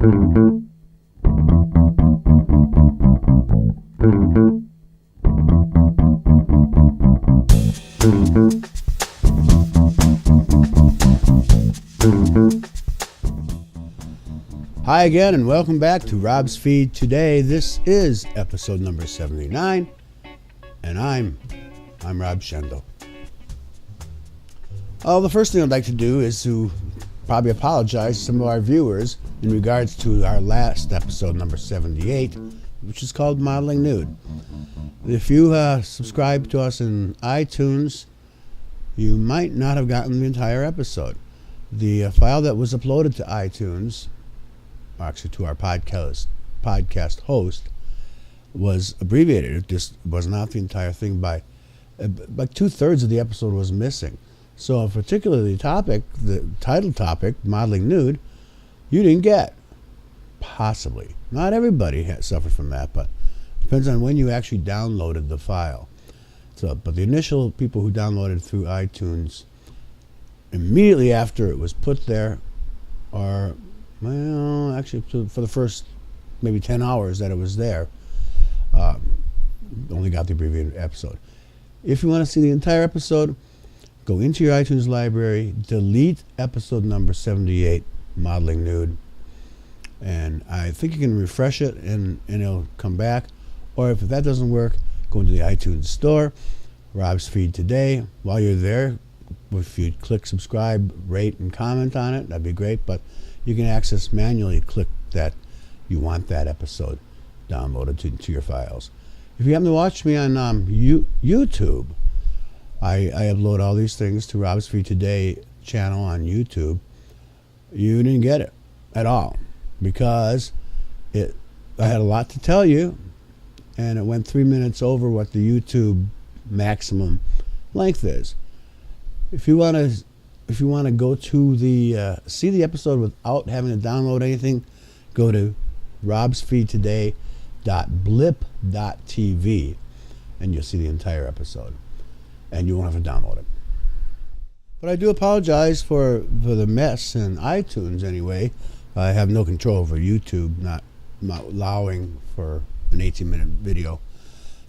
Hi again, and welcome back to Rob's Feed Today. This is episode number 79, and I'm Rob Schendel. The first thing I'd like to do is to probably apologize to some of our viewers in regards to our last episode, number 78, which is called Modeling Nude. If you subscribe to us in iTunes, you might not have gotten the entire episode. The file that was uploaded to iTunes, actually to our podcast host, was abbreviated. It just was not the entire thing. By 2/3 of the episode was missing. So particularly the title topic, Modeling Nude, you didn't get. Possibly. Not everybody suffered from that, but it depends on when you actually downloaded the file. But the initial people who downloaded through iTunes, immediately after it was put there, or actually for the first maybe 10 hours that it was there, only got the abbreviated episode. If you want to see the entire episode, go into your iTunes library, delete episode number 78, Modeling Nude, and I think you can refresh it and it'll come back. Or if that doesn't work, go into the iTunes store, Rob's Feed Today. While you're there, if you click subscribe, rate, and comment on it, that'd be great. But you can manually click that you want that episode downloaded to your files. If you happen to watch me on YouTube, I upload all these things to Rob's Feed Today channel on YouTube. You didn't get it at all because I had a lot to tell you, and it went 3 minutes over what the YouTube maximum length is. If you want to go to see the episode without having to download anything, go to robsfeedtoday.blip.tv and you'll see the entire episode, and you won't have to download it. But I do apologize for the mess in iTunes anyway. I have no control over YouTube not allowing for an 18-minute video.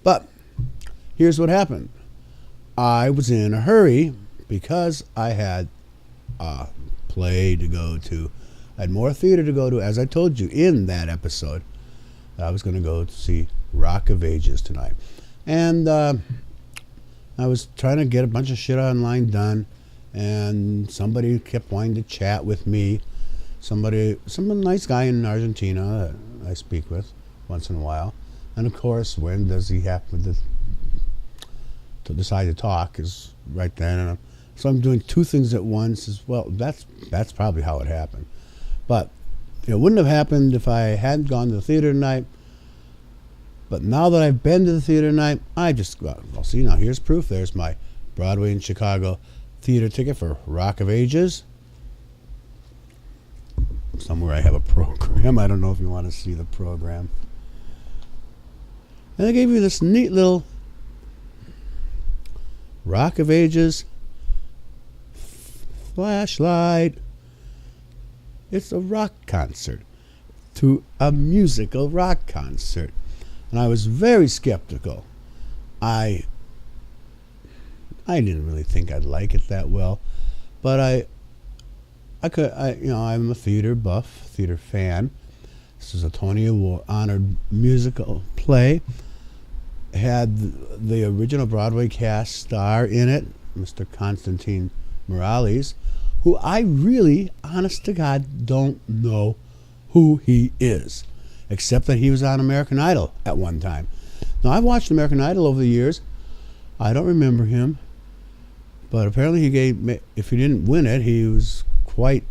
But here's what happened. I was in a hurry because I had a play to go to. I had more theater to go to, as I told you in that episode. I was going to go to see Rock of Ages tonight. And I was trying to get a bunch of shit online done, and somebody kept wanting to chat with me. Some nice guy in Argentina that I speak with once in a while. And of course, when does he happen to decide to talk is right then. So I'm doing two things at once as well. That's probably how it happened. But it wouldn't have happened if I hadn't gone to the theater tonight. But now that I've been to the theater tonight, see, now here's proof. There's my Broadway in Chicago theater ticket for Rock of Ages. Somewhere I have a program. I don't know if you want to see the program. And they gave you this neat little Rock of Ages flashlight. It's a rock concert, to a musical rock concert. And I was very skeptical. I didn't really think I'd like it that well, but I'm a theater buff, theater fan. This is a Tony Award honored musical play. It had the original Broadway cast star in it, Mr. Constantine Maroulis, who I really, honest to God, don't know who he is, except that he was on American Idol at one time. Now, I've watched American Idol over the years. I don't remember him, but apparently if he didn't win it, he was quite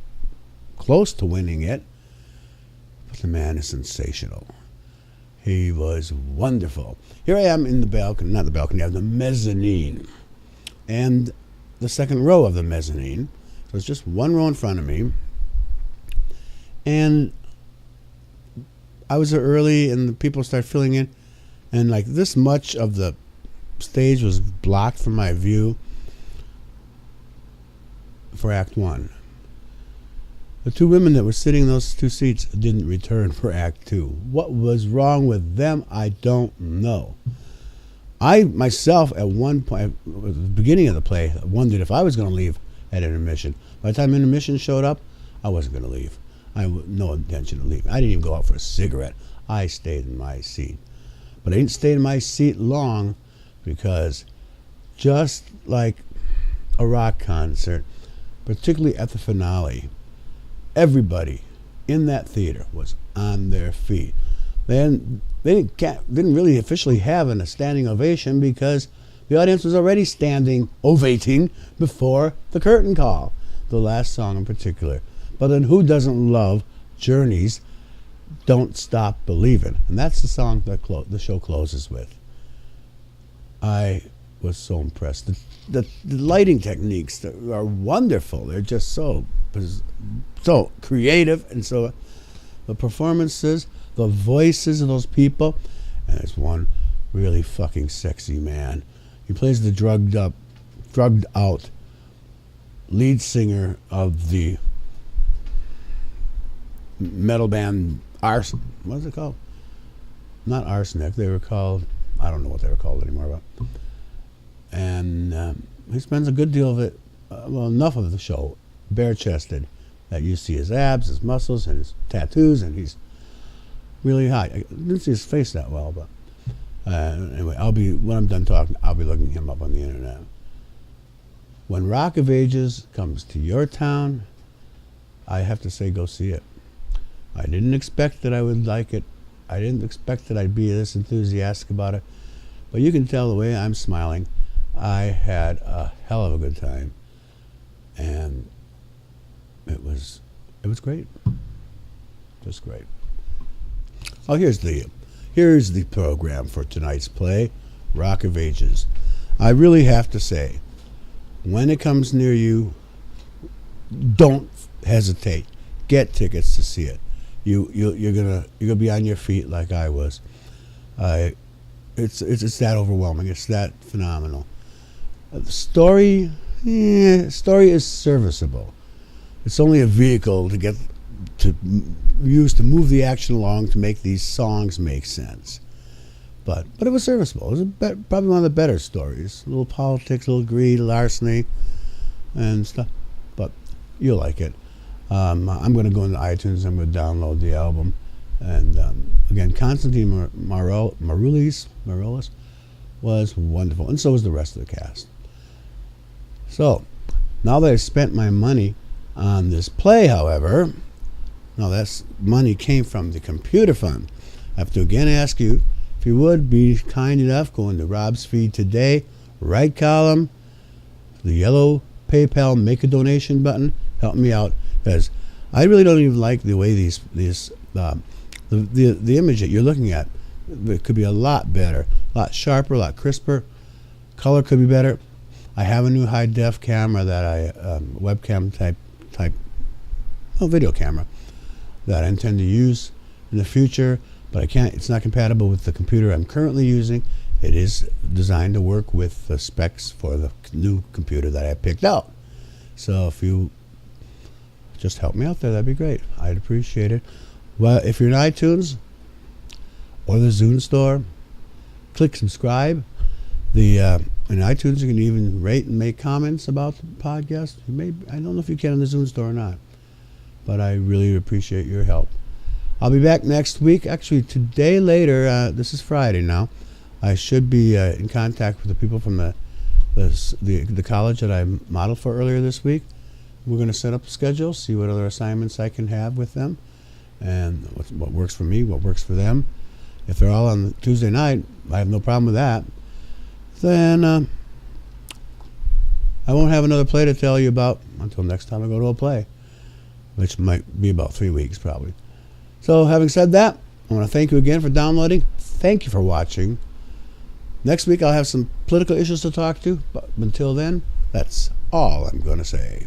close to winning it. But the man is sensational. He was wonderful. Here I am in the balcony, not the balcony, the mezzanine. And the second row of the mezzanine. So it's just one row in front of me. And I was there early, and the people started filling in. And like this much of the stage was blocked from my view for Act 1. The two women that were sitting in those two seats didn't return for Act Two. What was wrong with them, I don't know. I myself, at one point, at the beginning of the play, wondered if I was going to leave at intermission. By the time intermission showed up, I wasn't going to leave. I had no intention of leaving. I didn't even go out for a cigarette. I stayed in my seat. But I didn't stay in my seat long, because just like a rock concert, particularly at the finale, everybody in that theater was on their feet. They didn't really officially have a standing ovation, because the audience was already standing, ovating before the curtain call, the last song in particular. But then who doesn't love Journey's Don't Stop Believin'? And that's the song that the show closes with. I was so impressed. The lighting techniques are wonderful. They're just so creative, and so the performances, the voices of those people, and there's one really fucking sexy man. He plays the drugged out lead singer of the metal band what's it called? Not Arsenic. They were called, I don't know what they were called anymore. But and he spends a good deal of it, enough of the show, bare-chested, that you see his abs, his muscles, and his tattoos, and he's really hot. I didn't see his face that well, but anyway, when I'm done talking, I'll be looking him up on the internet. When Rock of Ages comes to your town, I have to say, go see it. I didn't expect that I would like it. I didn't expect that I'd be this enthusiastic about it. But you can tell the way I'm smiling, I had a hell of a good time. And it was great. Just great. Oh, here's the program for tonight's play, Rock of Ages. I really have to say, when it comes near you, don't hesitate. Get tickets to see it. You're gonna be on your feet like I was. It's that overwhelming. It's that phenomenal. The story is serviceable. It's only a vehicle to move the action along, to make these songs make sense. But it was serviceable. It was probably one of the better stories. A little politics, a little greed, larceny, and stuff. But you'll like it. I'm going to go into iTunes. I'm going to download the album. And again, Constantine Maroulis was wonderful, and so was the rest of the cast. So, now that I've spent my money on this play, however, now that money came from the computer fund. I have to again ask you, if you would be kind enough, go into Rob's feed today, right column, the yellow PayPal make a donation button, help me out, because I really don't even like the way the image that you're looking at. It could be a lot better, a lot sharper, a lot crisper. Color could be better. I have a new high def camera that webcam type video camera that I intend to use in the future, but I can't. It's not compatible with the computer I'm currently using. It is designed to work with the specs for the new computer that I picked out. So if you just help me out there, that'd be great. I'd appreciate it. Well, if you're in iTunes or the Zune store, click subscribe. In iTunes, you can even rate and make comments about the podcast. I don't know if you can in the Zune store or not, but I really appreciate your help. I'll be back next week. Actually, today later. This is Friday now. I should be in contact with the people from the college that I modeled for earlier this week. We're going to set up a schedule, see what other assignments I can have with them, and what works for me, what works for them. If they're all on Tuesday night, I have no problem with that. Then I won't have another play to tell you about until next time I go to a play, which might be about 3 weeks probably. So having said that, I want to thank you again for downloading. Thank you for watching. Next week I'll have some political issues to talk to, but until then, that's all I'm going to say.